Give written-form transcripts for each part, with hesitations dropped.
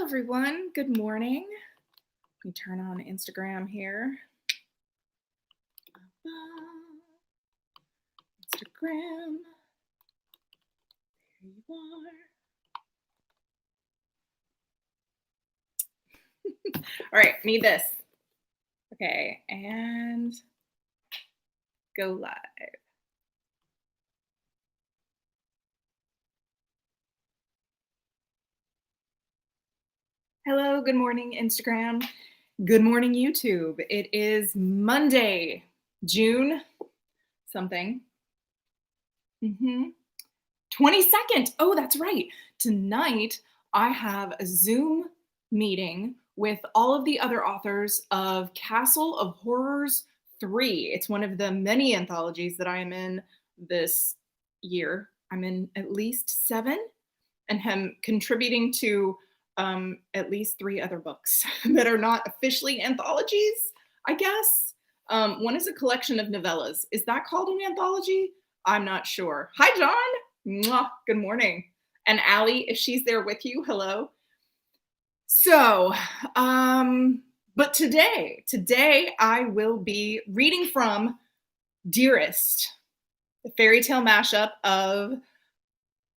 everyone. Good morning. Let me turn on Instagram here. Instagram. There you are. All right, need this. Okay, and go live. Hello, good morning, Instagram. Good morning, YouTube. It is Monday, June something. 22nd. Oh, that's right. Tonight, I have a Zoom meeting with all of the other authors of Castle of Horrors 3. It's one of the many anthologies that I am in this year. I'm in at least 7 and am contributing to at least 3 other books that are not officially anthologies, I guess. One is a collection of novellas. Is that called an anthology? I'm not sure. Hi, John. Mwah, good morning. And Allie, if she's there with you, hello. So, but today I will be reading from Dearest, the fairy tale mashup of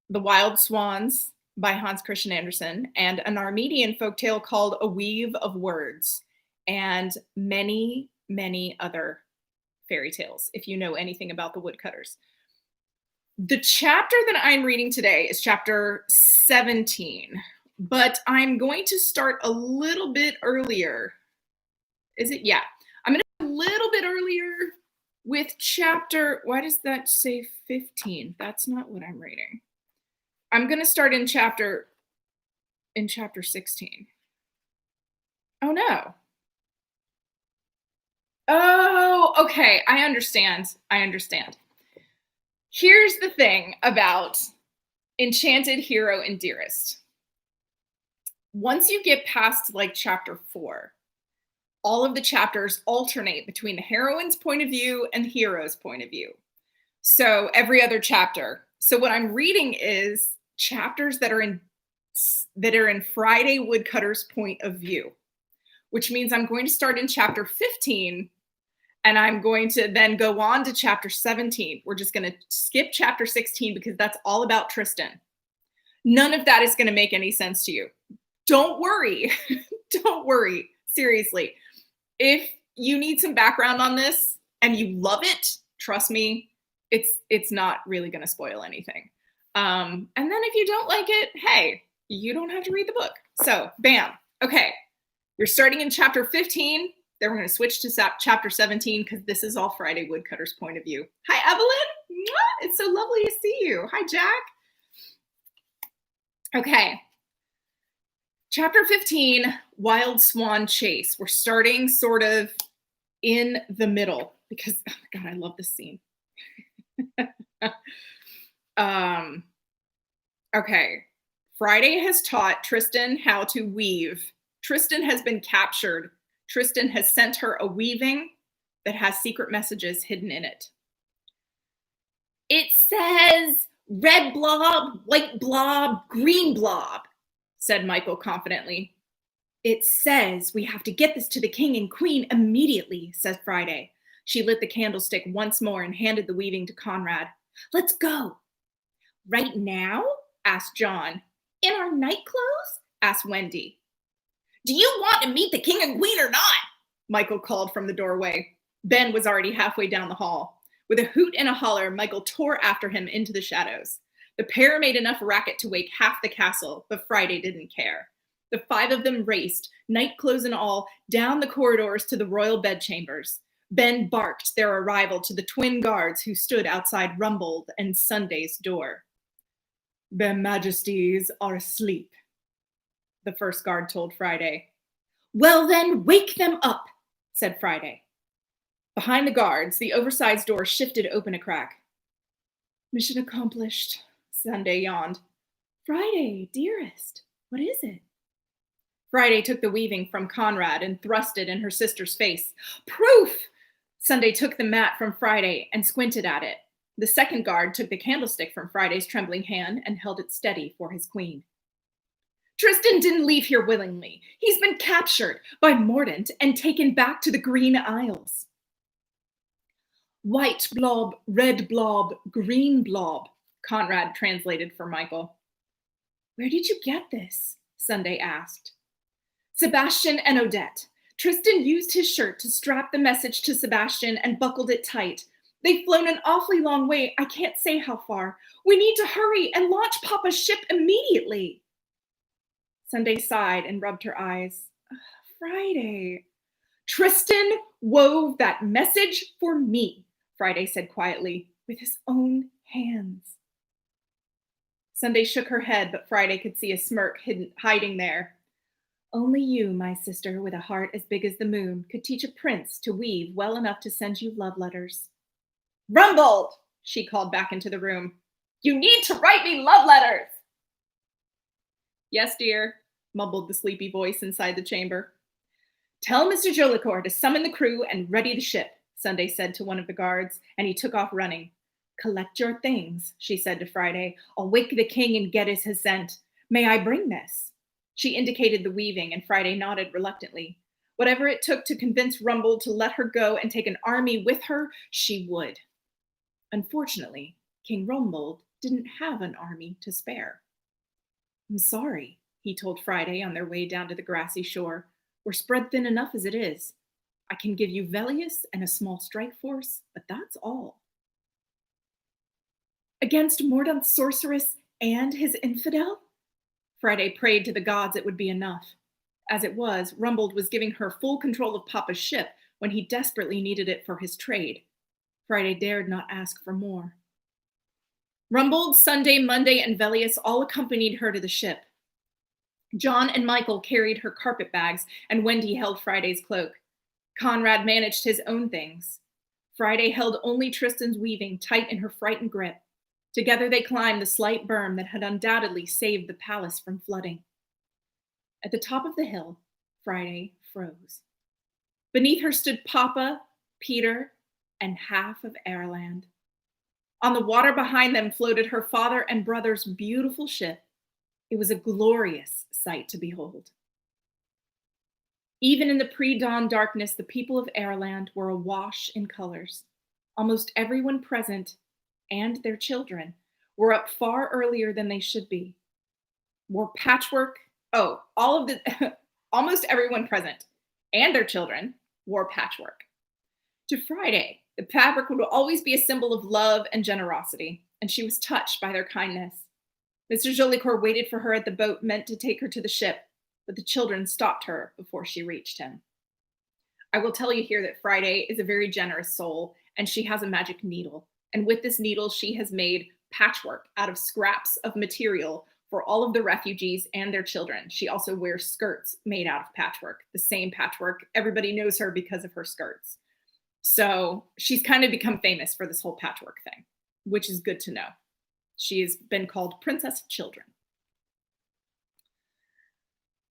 The Wild Swans by Hans Christian Andersen and an Armenian folktale called A Weave of Words, and many, many other fairy tales, if you know anything about the woodcutters. The chapter that I'm reading today is chapter 17, but I'm going to start a little bit earlier. Is it? Yeah. I'm going to start a little bit earlier with chapter, why does that say 15? That's not what I'm reading. I'm going to start in chapter 16. Oh no. Oh, okay. I understand. Here's the thing about Enchanted Hero and Dearest. Once you get past like chapter 4, all of the chapters alternate between the heroine's point of view and the hero's point of view. So every other chapter. So what I'm reading is chapters that are in Friday Woodcutter's point of view, which means I'm going to start in chapter 15 and I'm going to then go on to chapter 17. We're just going to skip chapter 16 because that's all about Tristan. None of that is going to make any sense to you. Don't worry. Don't worry. Seriously. If you need some background on this and you love it, trust me, it's not really going to spoil anything. And then if you don't like it, hey, you don't have to read the book. So, bam. Okay. You're starting in chapter 15. Then we're going to switch to chapter 17 because this is all Friday Woodcutter's point of view. Hi, Evelyn. It's so lovely to see you. Hi, Jack. Okay. Chapter 15, Wild Swan Chase. We're starting sort of in the middle because, oh my God, I love this scene. Okay. Friday has taught Tristan how to weave. Tristan has been captured. Tristan has sent her a weaving that has secret messages hidden in it. It says red blob, white blob, green blob, said Michael confidently. It says we have to get this to the king and queen immediately, said Friday. She lit the candlestick once more and handed the weaving to Conrad. Let's go. Right now? Asked John. In our night clothes? Asked Wendy. Do you want to meet the king and queen or not? Michael called from the doorway. Ben was already halfway down the hall. With a hoot and a holler, Michael tore after him into the shadows. The pair made enough racket to wake half the castle, but Friday didn't care. The 5 of them raced, night clothes and all, down the corridors to the royal bedchambers. Ben barked their arrival to the twin guards who stood outside Rumbold and Sunday's door. Their majesties are asleep, the first guard told Friday. Well then, wake them up, said Friday. Behind the guards, the oversized door shifted open a crack. Mission accomplished, Sunday yawned. Friday, dearest, what is it? Friday took the weaving from Conrad and thrust it in her sister's face. Proof! Sunday took the mat from Friday and squinted at it. The second guard took the candlestick from Friday's trembling hand and held it steady for his queen. Tristan didn't leave here willingly. He's been captured by Mordant and taken back to the Green Isles. White blob, red blob, green blob, Conrad translated for Michael. Where did you get this? Sunday asked. Sebastian and Odette. Tristan used his shirt to strap the message to Sebastian and buckled it tight. They've flown an awfully long way. I can't say how far. We need to hurry and launch Papa's ship immediately. Sunday sighed and rubbed her eyes. Friday. Tristan wove that message for me, Friday said quietly, with his own hands. Sunday shook her head, but Friday could see a smirk hiding there. Only you, my sister, with a heart as big as the moon, could teach a prince to weave well enough to send you love letters. Rumbold, she called back into the room. You need to write me love letters. Yes, dear, mumbled the sleepy voice inside the chamber. Tell Mr. Jolicoeur to summon the crew and ready the ship, Sunday said to one of the guards, and he took off running. Collect your things, she said to Friday. I'll wake the king and get his assent. May I bring this? She indicated the weaving, and Friday nodded reluctantly. Whatever it took to convince Rumbold to let her go and take an army with her, she would. Unfortunately, King Rumbold didn't have an army to spare. I'm sorry, he told Friday on their way down to the grassy shore. We're spread thin enough as it is. I can give you Velius and a small strike force, but that's all. Against Mordaunt's sorceress and his infidel? Friday prayed to the gods it would be enough. As it was, Rumbold was giving her full control of Papa's ship when he desperately needed it for his trade. Friday dared not ask for more. Rumbold, Sunday, Monday, and Velius all accompanied her to the ship. John and Michael carried her carpet bags, and Wendy held Friday's cloak. Conrad managed his own things. Friday held only Tristan's weaving tight in her frightened grip. Together they climbed the slight berm that had undoubtedly saved the palace from flooding. At the top of the hill, Friday froze. Beneath her stood Papa, Peter, and half of Airland. On the water behind them floated her father and brother's beautiful ship. It was a glorious sight to behold. Even in the pre-dawn darkness, the people of Airland were awash in colors. Almost everyone present, and their children, were up far earlier than they should be. Wore patchwork. Almost everyone present, and their children, wore patchwork. To Friday, the fabric would always be a symbol of love and generosity, and she was touched by their kindness. Mr. Jolicoeur waited for her at the boat meant to take her to the ship, but the children stopped her before she reached him. I will tell you here that Friday is a very generous soul, and she has a magic needle. And with this needle, she has made patchwork out of scraps of material for all of the refugees and their children. She also wears skirts made out of patchwork, the same patchwork. Everybody knows her because of her skirts. So she's kind of become famous for this whole patchwork thing, which is good to know. She has been called Princess of Children.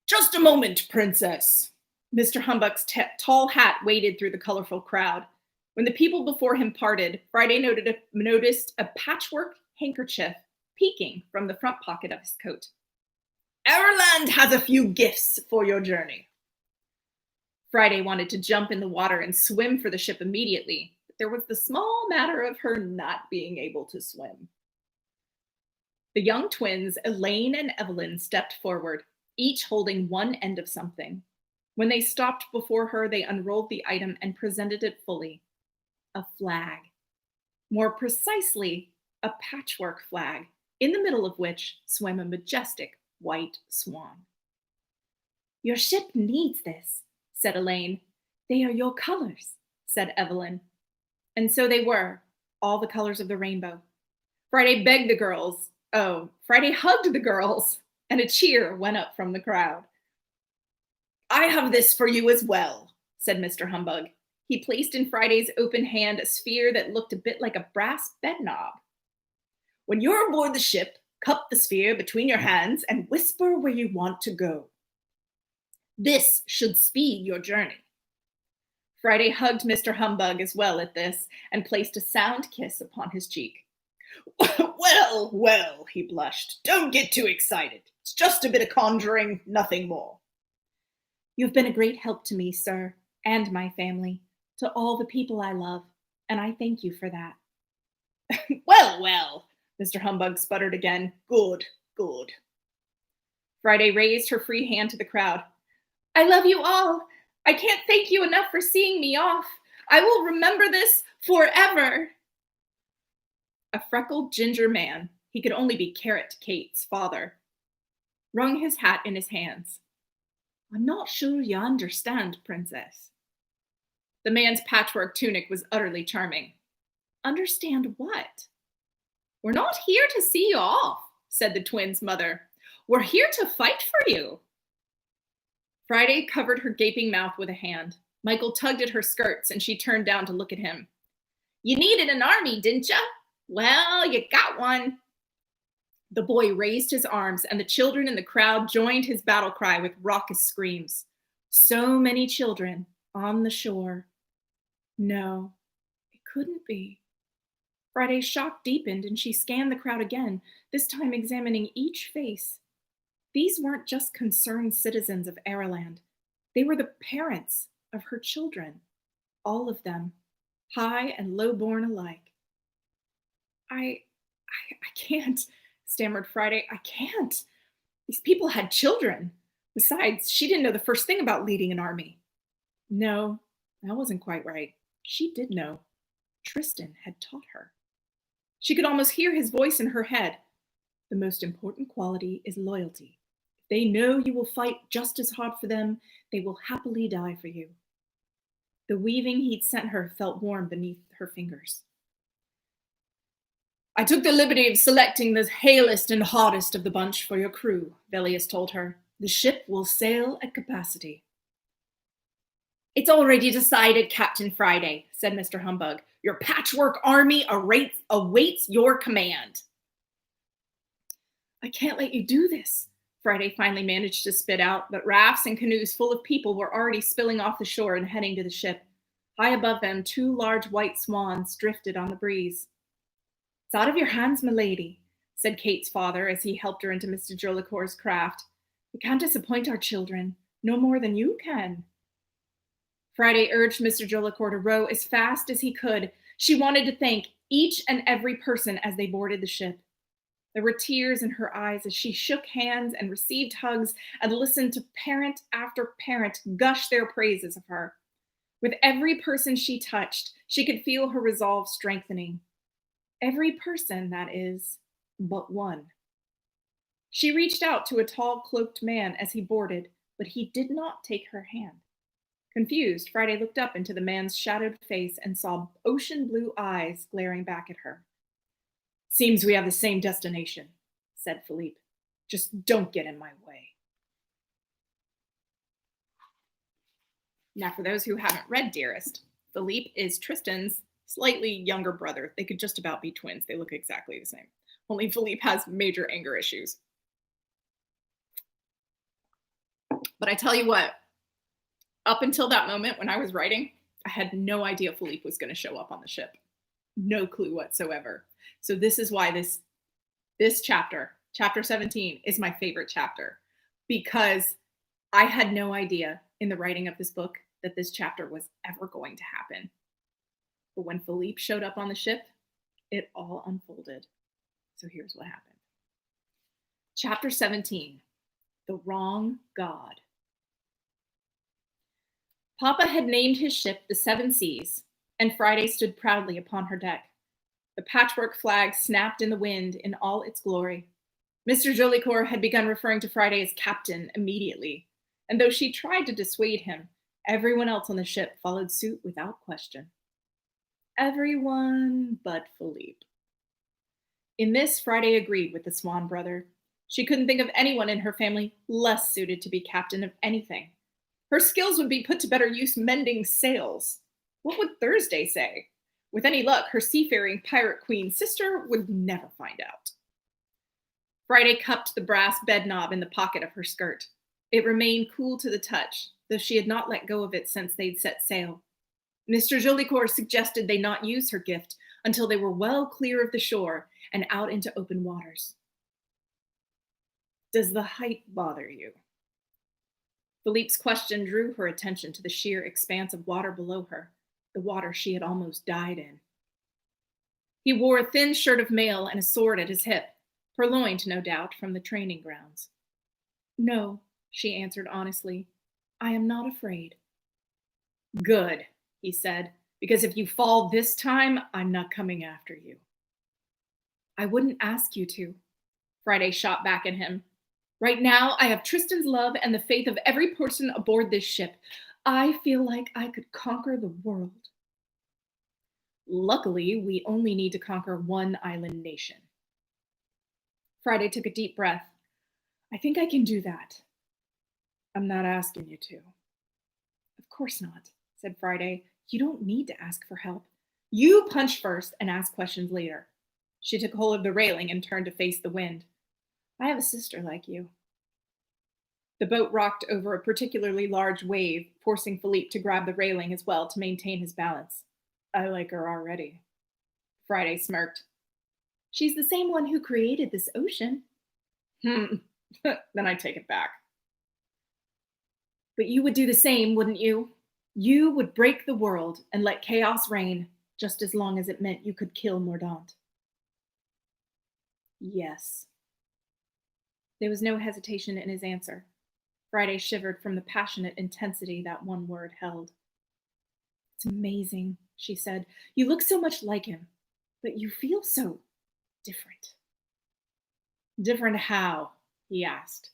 Just a moment, Princess. Mr. Humbug's tall hat waded through the colorful crowd. When the people before him parted, Friday noticed a patchwork handkerchief peeking from the front pocket of his coat. Airland has a few gifts for your journey. Friday wanted to jump in the water and swim for the ship immediately, but there was the small matter of her not being able to swim. The young twins, Elaine and Evelyn, stepped forward, each holding one end of something. When they stopped before her, they unrolled the item and presented it fully. A flag. More precisely, a patchwork flag, in the middle of which swam a majestic white swan. Your ship needs this, said Elaine. They are your colors, said Evelyn. And so they were, all the colors of the rainbow. Friday hugged the girls, and a cheer went up from the crowd. I have this for you as well, said Mr. Humbug. He placed in Friday's open hand a sphere that looked a bit like a brass bed knob. When you're aboard the ship, cup the sphere between your hands and whisper where you want to go. This should speed your journey. Friday hugged Mr. Humbug as well at this and placed a sound kiss upon his cheek. Well, well, he blushed. Don't get too excited. It's just a bit of conjuring, nothing more. You've been a great help to me, sir, and my family, to all the people I love, and I thank you for that. Well, well, Mr. Humbug sputtered again. Good, good. Friday raised her free hand to the crowd. I love you all. I can't thank you enough for seeing me off. I will remember this forever. A freckled ginger man, he could only be Carrot Kate's father, wrung his hat in his hands. I'm not sure you understand, Princess. The man's patchwork tunic was utterly charming. Understand what? We're not here to see you off, said the twins' mother. We're here to fight for you. Friday covered her gaping mouth with a hand. Michael tugged at her skirts, and she turned down to look at him. You needed an army, didn't ya? Well, you got one. The boy raised his arms, and the children in the crowd joined his battle cry with raucous screams. So many children on the shore. No, it couldn't be. Friday's shock deepened, and she scanned the crowd again, this time examining each face. These weren't just concerned citizens of Araland. They were the parents of her children, all of them, high and low-born alike. I can't, stammered Friday. I can't. These people had children. Besides, she didn't know the first thing about leading an army. No, that wasn't quite right. She did know. Tristan had taught her. She could almost hear his voice in her head. The most important quality is loyalty. If they know you will fight just as hard for them, they will happily die for you. The weaving he'd sent her felt warm beneath her fingers. I took the liberty of selecting the halest and hardest of the bunch for your crew, Velius told her. The ship will sail at capacity. It's already decided, Captain Friday, said Mr. Humbug. Your patchwork army awaits your command. I can't let you do this, Friday finally managed to spit out, but rafts and canoes full of people were already spilling off the shore and heading to the ship. High above them, 2 large white swans drifted on the breeze. It's out of your hands, milady, said Kate's father as he helped her into Mr. Jolicoeur's craft. We can't disappoint our children, no more than you can. Friday urged Mr. Jolicoeur to row as fast as he could. She wanted to thank each and every person as they boarded the ship. There were tears in her eyes as she shook hands and received hugs and listened to parent after parent gush their praises of her. With every person she touched, she could feel her resolve strengthening. Every person, that is, but one. She reached out to a tall, cloaked man as he boarded, but he did not take her hand. Confused, Friday looked up into the man's shadowed face and saw ocean blue eyes glaring back at her. Seems we have the same destination, said Philippe. Just don't get in my way. Now, for those who haven't read Dearest, Philippe is Tristan's slightly younger brother. They could just about be twins. They look exactly the same. Only Philippe has major anger issues. But I tell you what, up until that moment when I was writing, I had no idea Philippe was going to show up on the ship. No clue whatsoever. So this is why this chapter, chapter 17, is my favorite chapter, because I had no idea in the writing of this book that this chapter was ever going to happen. But when Philippe showed up on the ship, it all unfolded. So here's what happened. Chapter 17, The Wrong God. Papa had named his ship the Seven Seas, and Friday stood proudly upon her deck. The patchwork flag snapped in the wind in all its glory. Mr. Jolicoeur had begun referring to Friday as captain immediately, and though she tried to dissuade him, everyone else on the ship followed suit without question. Everyone but Philippe. In this, Friday agreed with the Swan brother. She couldn't think of anyone in her family less suited to be captain of anything. Her skills would be put to better use mending sails. What would Thursday say? With any luck, her seafaring pirate queen sister would never find out. Friday cupped the brass bed knob in the pocket of her skirt. It remained cool to the touch, though she had not let go of it since they'd set sail. Mr. Jolicoeur suggested they not use her gift until they were well clear of the shore and out into open waters. Does the height bother you? Philippe's question drew her attention to the sheer expanse of water below her, the water she had almost died in. He wore a thin shirt of mail and a sword at his hip, purloined, no doubt, from the training grounds. No, she answered honestly. I am not afraid. Good, he said, because if you fall this time, I'm not coming after you. I wouldn't ask you to, Friday shot back at him. Right now, I have Tristan's love and the faith of every person aboard this ship. I feel like I could conquer the world. Luckily, we only need to conquer one island nation. Friday took a deep breath. I think I can do that. I'm not asking you to. Of course not, said Friday. You don't need to ask for help. You punch first and ask questions later. She took hold of the railing and turned to face the wind. I have a sister like you. The boat rocked over a particularly large wave, forcing Philippe to grab the railing as well to maintain his balance. I like her already. Friday smirked. She's the same one who created this ocean. Then I take it back. But you would do the same, wouldn't you? You would break the world and let chaos reign, just as long as it meant you could kill Mordaunt. Yes. There was no hesitation in his answer. Friday shivered from the passionate intensity that one word held. It's amazing, she said. You look so much like him, but you feel so different. Different how? He asked.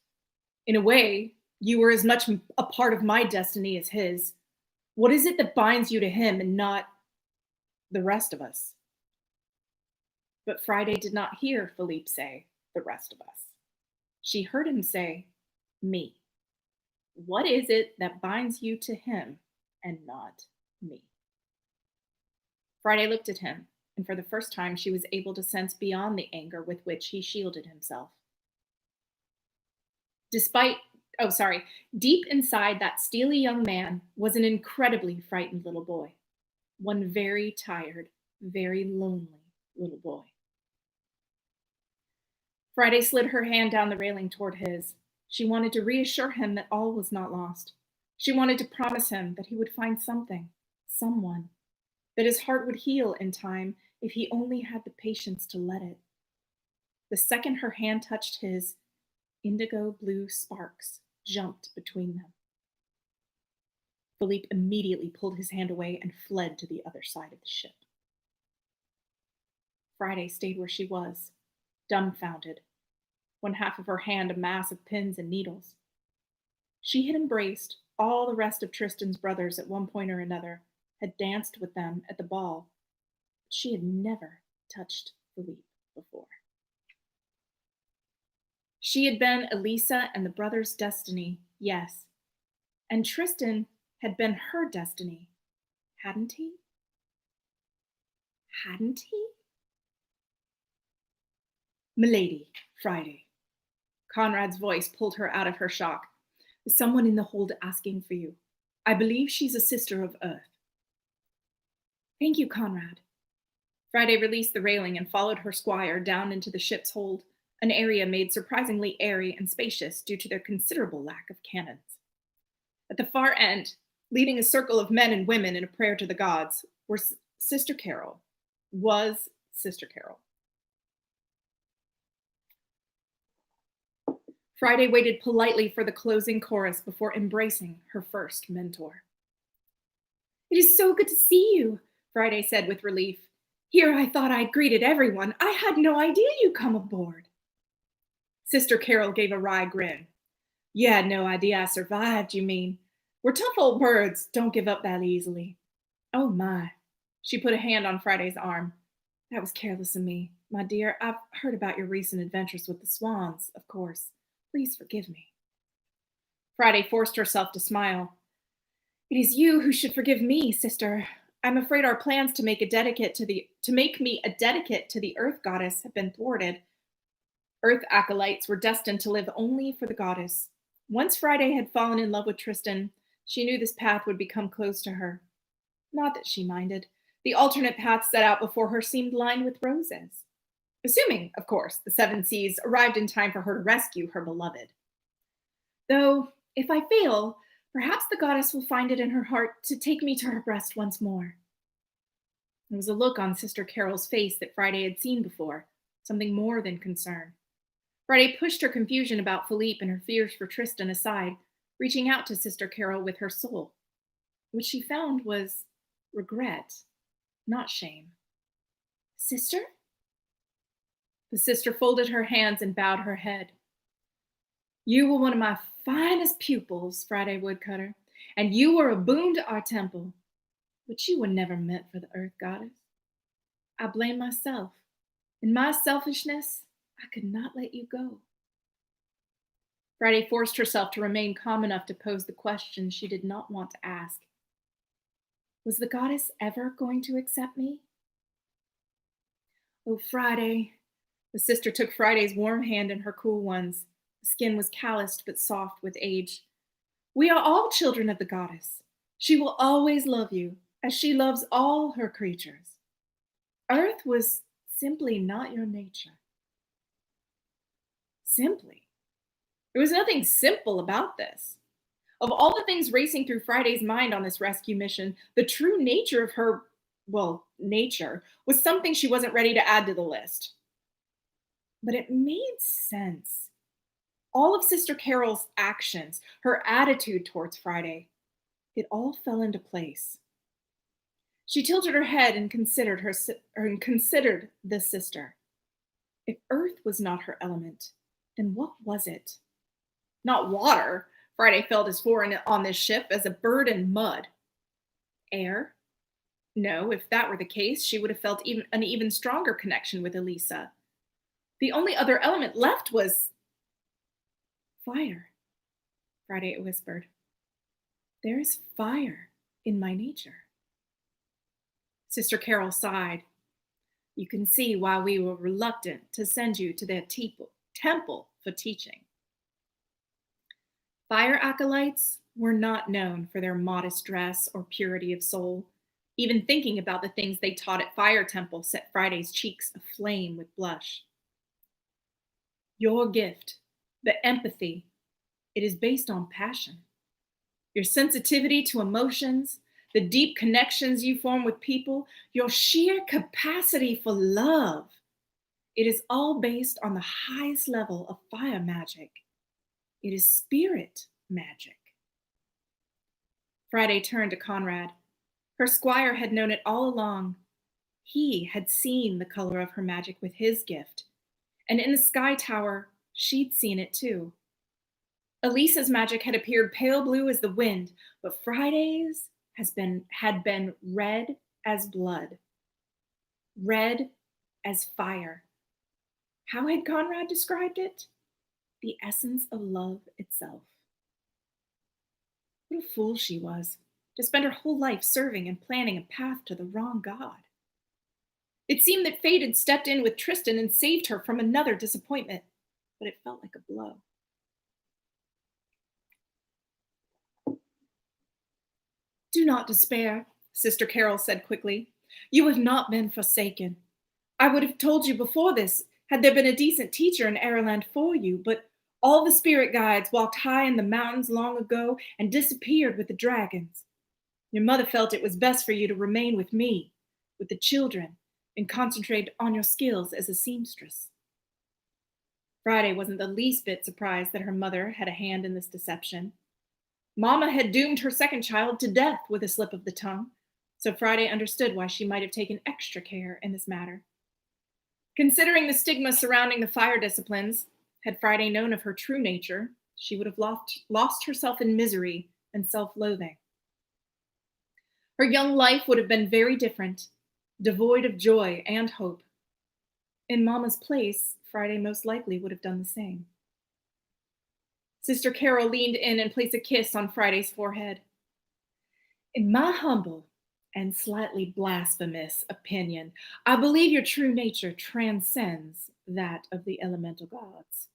In a way, you were as much a part of my destiny as his. What is it that binds you to him and not the rest of us? But Friday did not hear Philippe say, the rest of us. She heard him say, me. What is it that binds you to him and not me? Friday looked at him, and for the first time she was able to sense beyond the anger with which he shielded himself. Deep inside that steely young man was an incredibly frightened little boy. One very tired, very lonely little boy. Friday slid her hand down the railing toward his. She wanted to reassure him that all was not lost. She wanted to promise him that he would find something, someone, that his heart would heal in time if he only had the patience to let it. The second her hand touched his, indigo blue sparks jumped between them. Philippe immediately pulled his hand away and fled to the other side of the ship. Friday stayed where she was, dumbfounded, one half of her hand a mass of pins and needles. She had embraced all the rest of Tristan's brothers at one point or another, had danced with them at the ball, but she had never touched Philippe before. She had been Elisa and the brothers' destiny, yes, and Tristan had been her destiny, hadn't he? Hadn't he? Milady, Friday. Conrad's voice pulled her out of her shock. There's someone in the hold asking for you. I believe she's a sister of Earth. Thank you, Conrad. Friday released the railing and followed her squire down into the ship's hold, an area made surprisingly airy and spacious due to their considerable lack of cannons. At the far end, leading a circle of men and women in a prayer to the gods, was Sister Carol. Friday waited politely for the closing chorus before embracing her first mentor. It is so good to see you, Friday said with relief. Here I thought I'd greeted everyone. I had no idea you'd come aboard. Sister Carol gave a wry grin. You had no idea I survived, you mean? We're tough old birds, don't give up that easily. Oh my. She put a hand on Friday's arm. That was careless of me. My dear, I've heard about your recent adventures with the swans, of course. Please forgive me. Friday forced herself to smile. It is you who should forgive me, sister. I'm afraid our plans to make me a dedicate to the Earth Goddess have been thwarted. Earth acolytes were destined to live only for the goddess. Once Friday had fallen in love with Tristan, she knew this path would become closed to her. Not that she minded. The alternate path set out before her seemed lined with roses. Assuming, of course, the seven seas arrived in time for her to rescue her beloved. Though, if I fail, perhaps the goddess will find it in her heart to take me to her breast once more. There was a look on Sister Carol's face that Friday had seen before, something more than concern. Friday pushed her confusion about Philippe and her fears for Tristan aside, reaching out to Sister Carol with her soul. What she found was regret, not shame. Sister? The sister folded her hands and bowed her head. You were one of my finest pupils, Friday Woodcutter, and you were a boon to our temple. But you were never meant for the earth goddess. I blame myself. In my selfishness, I could not let you go. Friday forced herself to remain calm enough to pose the question she did not want to ask. Was the goddess ever going to accept me? Oh, Friday. The sister took Friday's warm hand in her cool ones. The skin was calloused but soft with age. We are all children of the goddess. She will always love you, as she loves all her creatures. Earth was simply not your nature. Simply. There was nothing simple about this. Of all the things racing through Friday's mind on this rescue mission, the true nature of her, nature, was something she wasn't ready to add to the list. But it made sense. All of Sister Carol's actions, her attitude towards Friday, it all fell into place. She tilted her head and considered the sister. If earth was not her element, then what was it? Not water. Friday felt as foreign on this ship as a bird in mud. Air? No, if that were the case, she would have felt an even stronger connection with Elisa. The only other element left was fire, Friday whispered. There is fire in my nature. Sister Carol sighed. You can see why we were reluctant to send you to their temple for teaching. Fire acolytes were not known for their modest dress or purity of soul. Even thinking about the things they taught at Fire Temple set Friday's cheeks aflame with blush. Your gift, the empathy, it is based on passion. Your sensitivity to emotions, the deep connections you form with people, your sheer capacity for love. It is all based on the highest level of fire magic. It is spirit magic. Friday turned to Conrad. Her squire had known it all along. He had seen the color of her magic with his gift. And in the sky tower, she'd seen it too. Elisa's magic had appeared pale blue as the wind, but Friday's had been red as blood. Red as fire. How had Conrad described it? The essence of love itself. What a fool she was, to spend her whole life serving and planning a path to the wrong god. It seemed that fate had stepped in with Tristan and saved her from another disappointment, but it felt like a blow. Do not despair, Sister Carol said quickly. You have not been forsaken. I would have told you before this, had there been a decent teacher in Airland for you, but all the spirit guides walked high in the mountains long ago and disappeared with the dragons. Your mother felt it was best for you to remain with me, with the children, and concentrate on your skills as a seamstress. Friday wasn't the least bit surprised that her mother had a hand in this deception. Mama had doomed her second child to death with a slip of the tongue, so Friday understood why she might have taken extra care in this matter. Considering the stigma surrounding the fire disciplines, had Friday known of her true nature, she would have lost herself in misery and self-loathing. Her young life would have been very different, devoid of joy and hope. In Mama's place, Friday most likely would have done the same. Sister Carol leaned in and placed a kiss on Friday's forehead. In my humble and slightly blasphemous opinion, I believe your true nature transcends that of the elemental gods.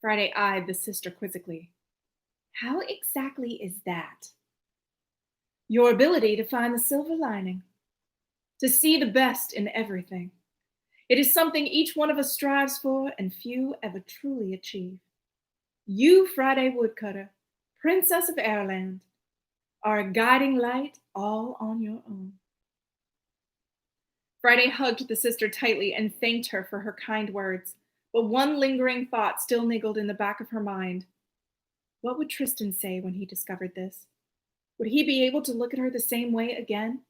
Friday eyed the sister quizzically. How exactly is that? Your ability to find the silver lining, to see the best in everything. It is something each one of us strives for and few ever truly achieve. You, Friday Woodcutter, Princess of Airland, are a guiding light all on your own. Friday hugged the sister tightly and thanked her for her kind words, but one lingering thought still niggled in the back of her mind. What would Tristan say when he discovered this? Would he be able to look at her the same way again?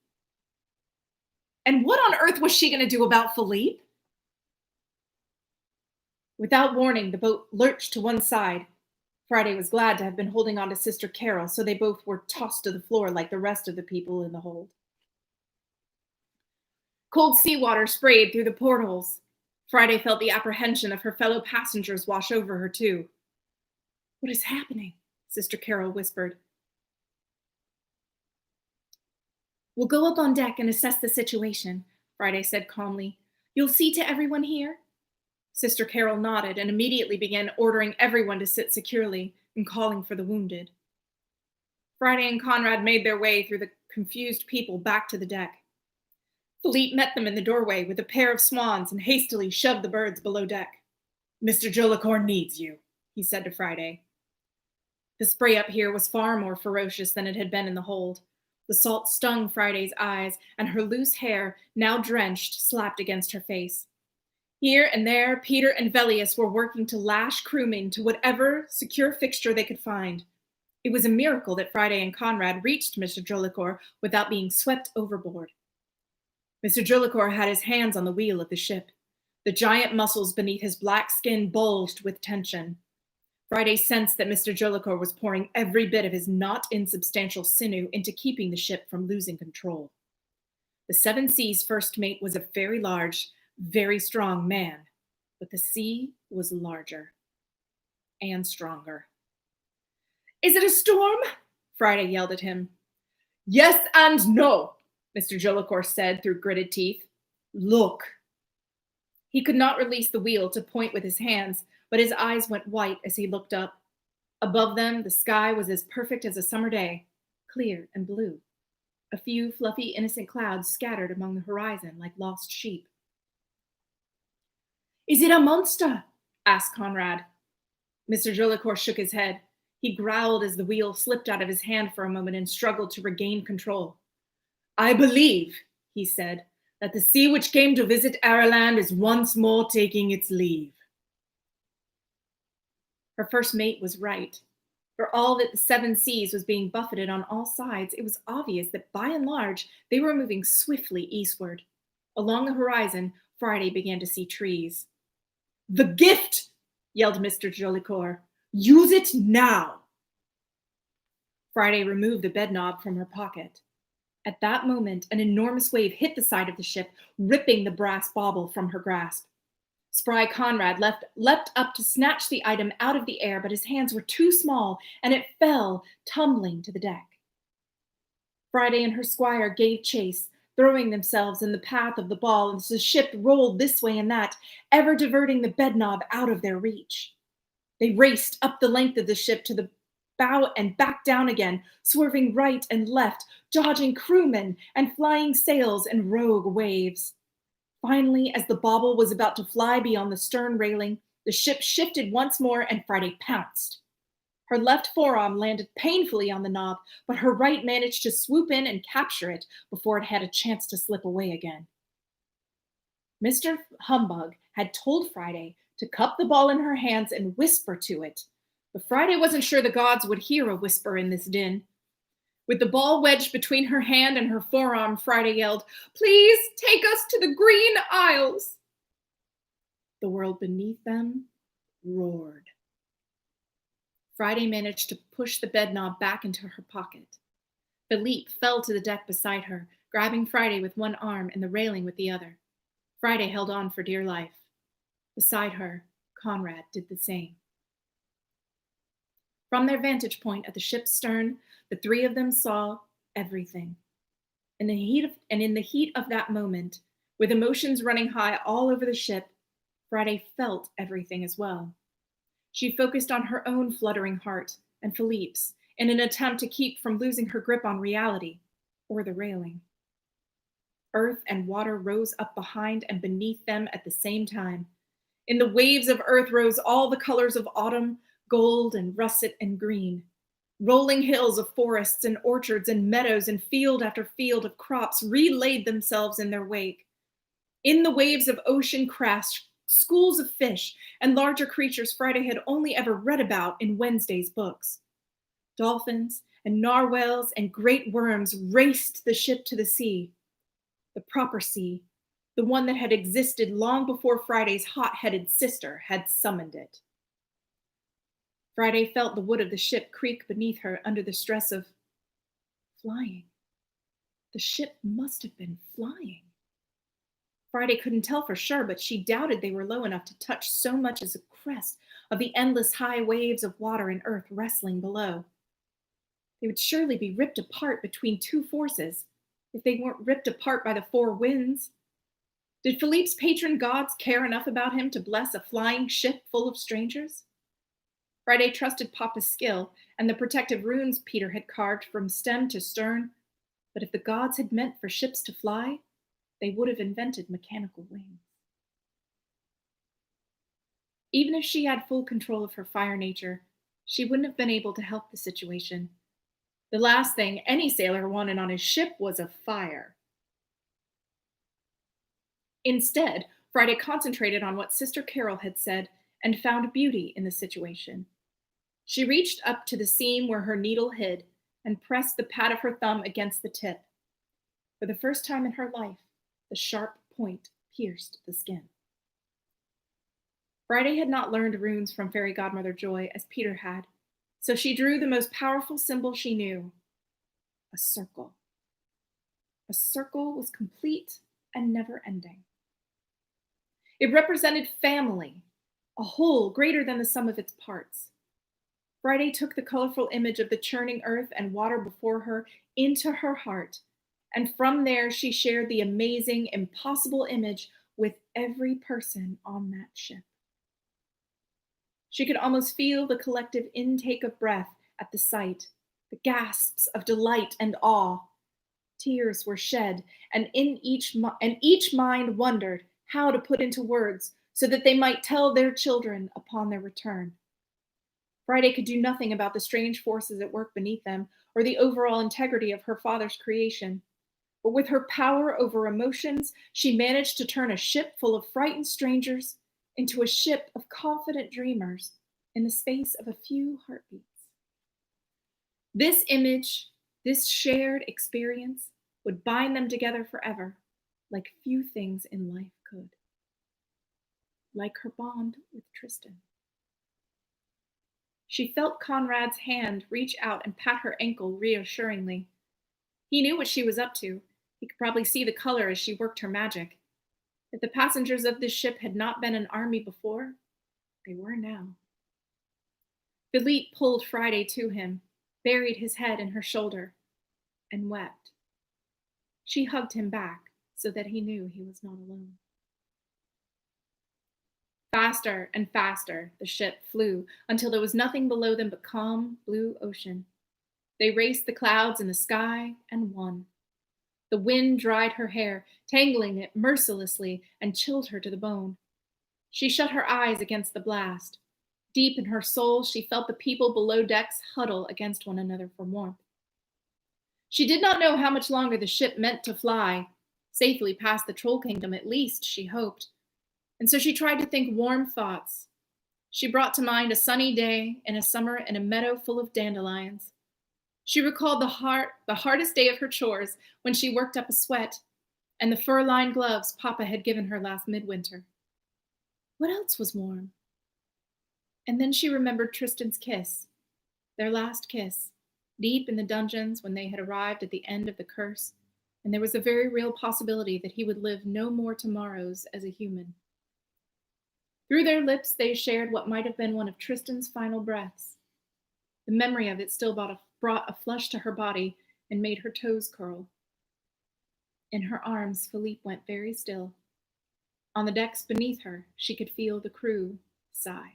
And what on earth was she going to do about Philippe? Without warning, the boat lurched to one side. Friday was glad to have been holding on to Sister Carol, so they both were tossed to the floor like the rest of the people in the hold. Cold seawater sprayed through the portholes. Friday felt the apprehension of her fellow passengers wash over her, too. What is happening? Sister Carol whispered. We'll go up on deck and assess the situation, Friday said calmly. You'll see to everyone here? Sister Carol nodded and immediately began ordering everyone to sit securely and calling for the wounded. Friday and Conrad made their way through the confused people back to the deck. Philippe met them in the doorway with a pair of swans and hastily shoved the birds below deck. Mr. Jolicoeur needs you, he said to Friday. The spray up here was far more ferocious than it had been in the hold. The salt stung Friday's eyes, and her loose hair, now drenched, slapped against her face. Here and there, Peter and Velius were working to lash crewmen to whatever secure fixture they could find. It was a miracle that Friday and Conrad reached Mr. Jolicoeur without being swept overboard. Mr. Jolicoeur had his hands on the wheel of the ship. The giant muscles beneath his black skin bulged with tension. Friday sensed that Mr. Jolicoeur was pouring every bit of his not insubstantial sinew into keeping the ship from losing control. The Seven Seas first mate was a very large, very strong man, but the sea was larger and stronger. Is it a storm? Friday yelled at him. Yes and no, Mr. Jolicoeur said through gritted teeth. Look. He could not release the wheel to point with his hands, but his eyes went white as he looked up. Above them, the sky was as perfect as a summer day, clear and blue. A few fluffy, innocent clouds scattered among the horizon like lost sheep. Is it a monster? Asked Conrad. Mr. Jolicoeur shook his head. He growled as the wheel slipped out of his hand for a moment and struggled to regain control. I believe, he said, that the sea which came to visit Ireland is once more taking its leave. Her first mate was right. For all that the Seven Seas was being buffeted on all sides, it was obvious that by and large they were moving swiftly eastward. Along the horizon, Friday began to see trees. The gift, yelled Mr. Jolicoeur. Use it now. Friday removed the bed knob from her pocket. At that moment, an enormous wave hit the side of the ship, ripping the brass bauble from her grasp. Spry Conrad leapt up to snatch the item out of the air, but his hands were too small, and it fell, tumbling to the deck. Friday and her squire gave chase, throwing themselves in the path of the ball as the ship rolled this way and that, ever diverting the bed knob out of their reach. They raced up the length of the ship to the bow and back down again, swerving right and left, dodging crewmen and flying sails and rogue waves. Finally, as the bauble was about to fly beyond the stern railing, the ship shifted once more and Friday pounced. Her left forearm landed painfully on the knob, but her right managed to swoop in and capture it before it had a chance to slip away again. Mr. Humbug had told Friday to cup the ball in her hands and whisper to it, but Friday wasn't sure the gods would hear a whisper in this din. With the ball wedged between her hand and her forearm, Friday yelled, "Please take us to the Green Isles." The world beneath them roared. Friday managed to push the bed knob back into her pocket. Philippe fell to the deck beside her, grabbing Friday with one arm and the railing with the other. Friday held on for dear life. Beside her, Conrad did the same. From their vantage point at the ship's stern, the three of them saw everything. In the heat of that moment, with emotions running high all over the ship, Friday felt everything as well. She focused on her own fluttering heart and Philippe's in an attempt to keep from losing her grip on reality or the railing. Earth and water rose up behind and beneath them at the same time. In the waves of earth rose all the colors of autumn, gold and russet and green. Rolling hills of forests and orchards and meadows and field after field of crops relaid themselves in their wake. In the waves of ocean crashed schools of fish and larger creatures Friday had only ever read about in Wednesday's books. Dolphins and narwhals and great worms raced the ship to the sea, the proper sea, the one that had existed long before Friday's hot-headed sister had summoned it. Friday felt the wood of the ship creak beneath her under the stress of flying. The ship must have been flying. Friday couldn't tell for sure, but she doubted they were low enough to touch so much as a crest of the endless high waves of water and earth wrestling below. They would surely be ripped apart between two forces, if they weren't ripped apart by the four winds. Did Philippe's patron gods care enough about him to bless a flying ship full of strangers? Friday trusted Papa's skill and the protective runes Peter had carved from stem to stern, but if the gods had meant for ships to fly, they would have invented mechanical wings. Even if she had full control of her fire nature, she wouldn't have been able to help the situation. The last thing any sailor wanted on his ship was a fire. Instead, Friday concentrated on what Sister Carol had said and found beauty in the situation. She reached up to the seam where her needle hid and pressed the pad of her thumb against the tip. For the first time in her life, the sharp point pierced the skin. Friday had not learned runes from Fairy Godmother Joy as Peter had, so she drew the most powerful symbol she knew, a circle. A circle was complete and never-ending. It represented family, a whole greater than the sum of its parts. Friday took the colorful image of the churning earth and water before her into her heart, and from there she shared the amazing, impossible image with every person on that ship. She could almost feel the collective intake of breath at the sight, the gasps of delight and awe. Tears were shed, and each mind wondered how to put into words so that they might tell their children upon their return. Friday could do nothing about the strange forces at work beneath them or the overall integrity of her father's creation. But with her power over emotions, she managed to turn a ship full of frightened strangers into a ship of confident dreamers in the space of a few heartbeats. This image, this shared experience, would bind them together forever, like few things in life could. Like her bond with Tristan. She felt Conrad's hand reach out and pat her ankle reassuringly. He knew what she was up to. He could probably see the color as she worked her magic. If the passengers of this ship had not been an army before, they were now. Philippe pulled Friday to him, buried his head in her shoulder, and wept. She hugged him back so that he knew he was not alone. Faster and faster the ship flew until there was nothing below them but calm blue ocean. They raced the clouds in the sky and won. The wind dried her hair, tangling it mercilessly, and chilled her to the bone. She shut her eyes against the blast. Deep in her soul, she felt the people below decks huddle against one another for warmth. She did not know how much longer the ship meant to fly, safely past the Troll Kingdom at least, she hoped. And so she tried to think warm thoughts. She brought to mind a sunny day in a summer in a meadow full of dandelions. She recalled the hardest day of her chores when she worked up a sweat, and the fur-lined gloves Papa had given her last midwinter. What else was warm? And then she remembered Tristan's kiss, their last kiss, deep in the dungeons when they had arrived at the end of the curse, and there was a very real possibility that he would live no more tomorrows as a human. Through their lips they shared what might have been one of Tristan's final breaths. The memory of it still brought a flush to her body and made her toes curl. In her arms, Philippe went very still. On the decks beneath her, she could feel the crew sigh.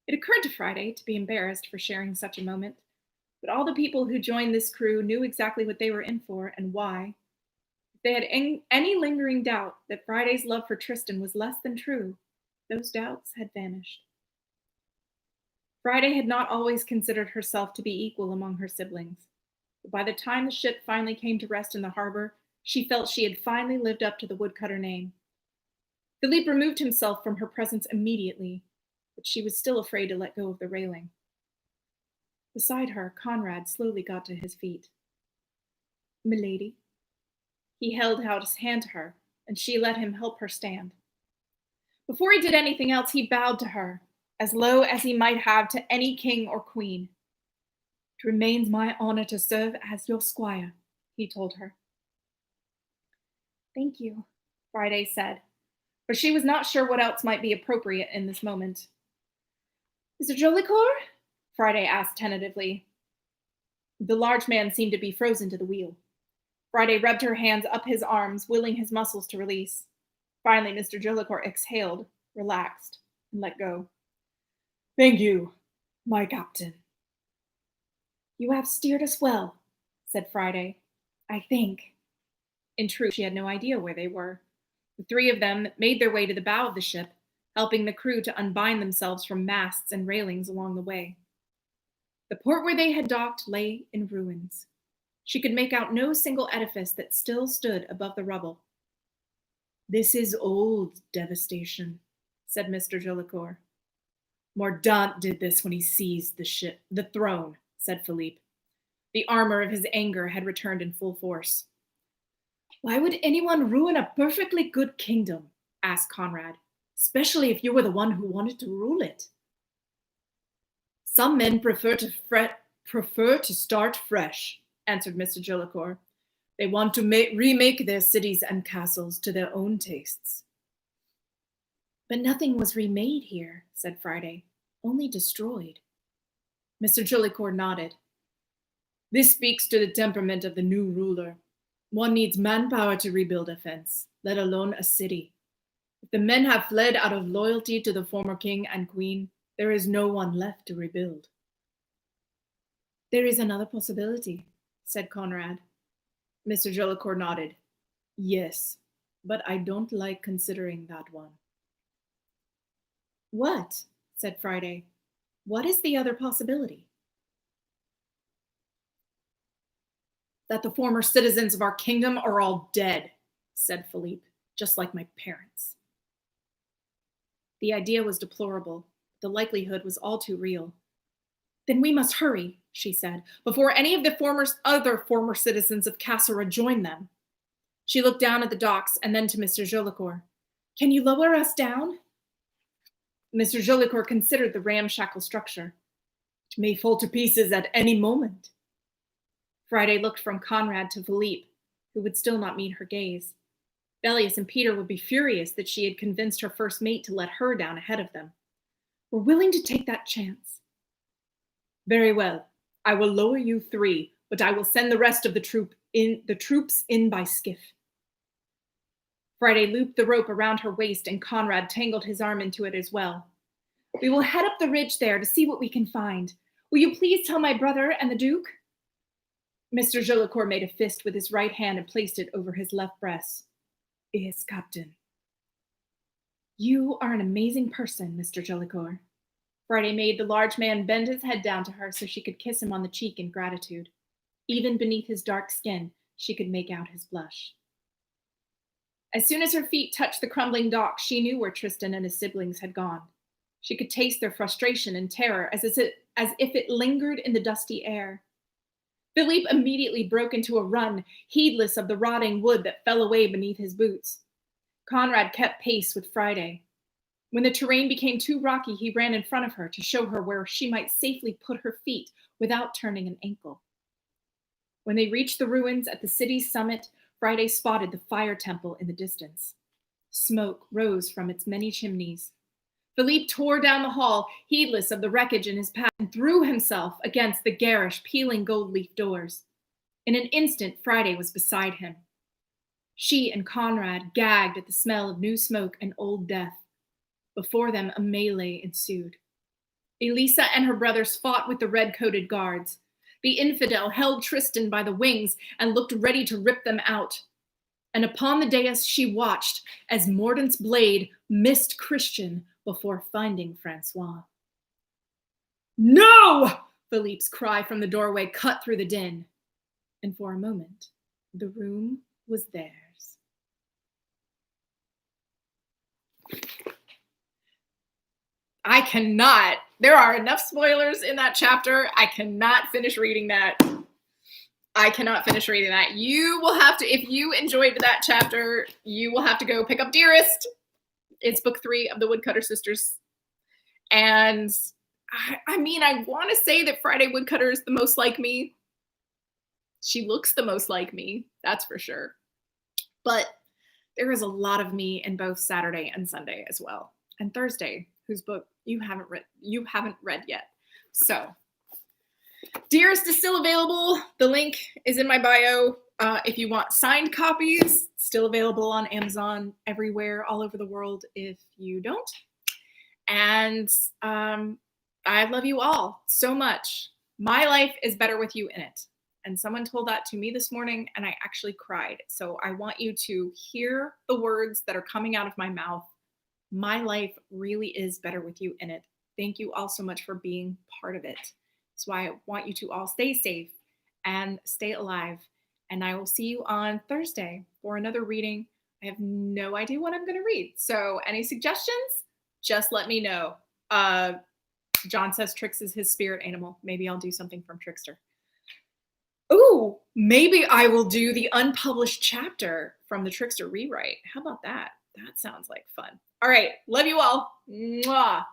It occurred to Friday to be embarrassed for sharing such a moment, But all the people who joined this crew knew exactly what they were in for and why. If they had any lingering doubt that Friday's love for Tristan was less than true, those doubts had vanished. Friday had not always considered herself to be equal among her siblings, but by the time the ship finally came to rest in the harbor, she felt she had finally lived up to the woodcutter name. Philippe removed himself from her presence immediately, but she was still afraid to let go of the railing. Beside her, Conrad slowly got to his feet. "Milady." He held out his hand to her, and she let him help her stand. Before he did anything else, he bowed to her, as low as he might have to any king or queen. "It remains my honor to serve as your squire," he told her. "Thank you," Friday said, but she was not sure what else might be appropriate in this moment. "Mr. Jolicoeur?" Friday asked tentatively. The large man seemed to be frozen to the wheel. Friday rubbed her hands up his arms, willing his muscles to release. Finally, Mr. Jolicoeur exhaled, relaxed, and let go. "Thank you, my captain." "You have steered us well," said Friday. "I think." In truth, she had no idea where they were. The three of them made their way to the bow of the ship, helping the crew to unbind themselves from masts and railings along the way. The port where they had docked lay in ruins. She could make out no single edifice that still stood above the rubble. "This is old devastation," said Mr. Jolicoeur. "Mordaunt did this when he seized the throne," said Philippe. The armor of his anger had returned in full force. "Why would anyone ruin a perfectly good kingdom?" asked Conrad, "especially if you were the one who wanted to rule it." "Some men prefer to start fresh," answered Mr. Jolicoeur. "They want to remake their cities and castles to their own tastes." "But nothing was remade here," said Friday, "only destroyed." Mr. Jolicoeur nodded. "This speaks to the temperament of the new ruler. One needs manpower to rebuild a fence, let alone a city. If the men have fled out of loyalty to the former king and queen, there is no one left to rebuild." "There is another possibility," said Conrad. Mr. Jolicoeur nodded. "Yes, but I don't like considering that one." "What?" said Friday. "What is the other possibility?" "That the former citizens of our kingdom are all dead," said Philippe, "just like my parents." The idea was deplorable. The likelihood was all too real. "Then we must hurry," she said, "before any of the other former citizens of Cassera join them." She looked down at the docks and then to Mr. Jolicoeur. "Can you lower us down?" Mr. Jolicoeur considered the ramshackle structure. "It may fall to pieces at any moment." Friday looked from Conrad to Philippe, who would still not meet her gaze. Bellius and Peter would be furious that she had convinced her first mate to let her down ahead of them. "We're willing to take that chance." "Very well. I will lower you three, but I will send the rest of the troops in by skiff." Friday looped the rope around her waist, and Conrad tangled his arm into it as well. "We will head up the ridge there to see what we can find. Will you please tell my brother and the Duke?" Mr. Jolicoeur made a fist with his right hand and placed it over his left breast. "Yes, Captain." "You are an amazing person, Mr. Jolicoeur." Friday made the large man bend his head down to her so she could kiss him on the cheek in gratitude. Even beneath his dark skin, she could make out his blush. As soon as her feet touched the crumbling dock, she knew where Tristan and his siblings had gone. She could taste their frustration and terror as if it lingered in the dusty air. Philippe immediately broke into a run, heedless of the rotting wood that fell away beneath his boots. Conrad kept pace with Friday. When the terrain became too rocky, he ran in front of her to show her where she might safely put her feet without turning an ankle. When they reached the ruins at the city's summit, Friday spotted the fire temple in the distance. Smoke rose from its many chimneys. Philippe tore down the hall, heedless of the wreckage in his path, and threw himself against the garish, peeling gold leaf doors. In an instant, Friday was beside him. She and Conrad gagged at the smell of new smoke and old death. Before them, a melee ensued. Elisa and her brothers fought with the red-coated guards. The infidel held Tristan by the wings and looked ready to rip them out. And upon the dais she watched as Mordaunt's blade missed Christian before finding Francois. No! Philippe's cry from the doorway cut through the din. And for a moment, the room was theirs. I cannot. There are enough spoilers in that chapter. I cannot finish reading that. I cannot finish reading that. You will have to, if you enjoyed that chapter, you will have to go pick up Dearest. It's book 3 of the Woodcutter Sisters. And I mean, I want to say that Friday Woodcutter is the most like me. She looks the most like me, that's for sure. But there is a lot of me in both Saturday and Sunday as well. And Thursday, whose book you haven't read yet. So Dearest is still available. The link is in my bio. If you want signed copies, still available on Amazon everywhere, all over the world if you don't. And I love you all so much. My life is better with you in it. And someone told that to me this morning, and I actually cried. So I want you to hear the words that are coming out of my mouth. My life really is better with you in it. Thank you all so much for being part of it. That's why I want you to all stay safe and stay alive. And I will see you on Thursday for another reading. I have no idea what I'm going to read. So any suggestions, just let me know. John says Trix is his spirit animal. Maybe I'll do something from Trickster. Ooh, maybe I will do the unpublished chapter from the Trickster rewrite. How about that? That sounds like fun. All right. Love you all. Mwah.